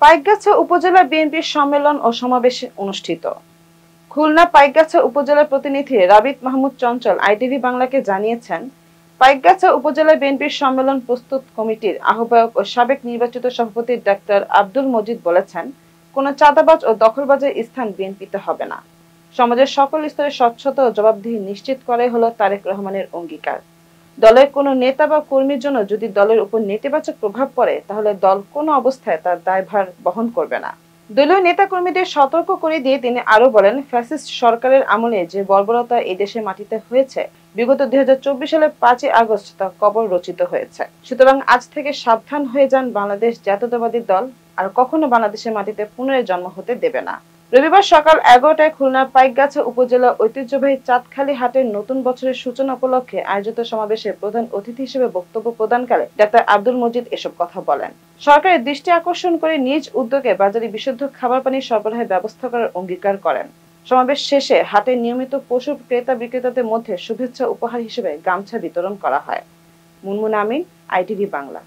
পাইকগাছা উপজেলা বিএনপির সম্মেলন ও সমাবেশ অনুষ্ঠিত। খুলনা পাইকগাছা উপজেলার প্রতিনিধি রাবিত মাহমুদ চঞ্চল আইটিভি বাংলাকে জানিয়েছেন, পাইকগাছা উপজেলা বিএনপির সম্মেলন প্রস্তুত কমিটির আহ্বায়ক ও সাবেক নির্বাচিত সভাপতি ডাক্তার আব্দুল মজিদ বলেছেন, কোনো চাঁদাবাজ ও দখলবাজের স্থান বিএনপিতে হবে না। সমাজের সকল স্তরে স্বচ্ছতা ও জবাবদিহি নিশ্চিত করাই হলো তারেক রহমানের অঙ্গীকার। দলের কোনো নেতা বা কর্মীর জন্য যদি দলের উপর নেতিবাচক প্রভাব পড়ে, তাহলে দল কোনো অবস্থায় তার দায়ভার বহন করবে না। দলীয় নেতা কর্মীদের সতর্ক করে দিয়ে তিনি আরো বলেন, ফ্যাসিস্ট সরকারের আমলে যে বর্বরতা এই দেশের মাটিতে হয়েছে, বিগত 2024 সালের 5ই আগস্ট তা কবর রচিত হয়েছে। সুতরাং আজ থেকে সাবধান হয়ে যান, বাংলাদেশ জাতীয়তাবাদী দল আর কখনো বাংলাদেশের মাটিতে পুনরায় জন্ম হতে দেবে না। রবিবার সকাল 11টায় খুলনার পাইকগাছা উপজেলা ঐতিহ্যবাহী চাঁদখালী হাটের নতুন বছরের সূচনা উপলক্ষে আয়োজিত সমাবেশে প্রধান অতিথি হিসেবে বক্তব্য প্রদানকালে ডাক্তার আব্দুল মজিদ এসব কথা বলেন। সরকারের দৃষ্টি আকর্ষণ করে নিজ উদ্যোগে বাজারে বিশুদ্ধ খাবার পানি সরবরাহের ব্যবস্থা করার অঙ্গীকার করেন। সমাবেশ শেষে হাটে নিয়মিত পশু ক্রেতা বিক্রেতাদের মধ্যে শুভেচ্ছা উপহার হিসেবে গামছা বিতরণ করা হয়। মুনমুন আমিন, আইটিভি বাংলা।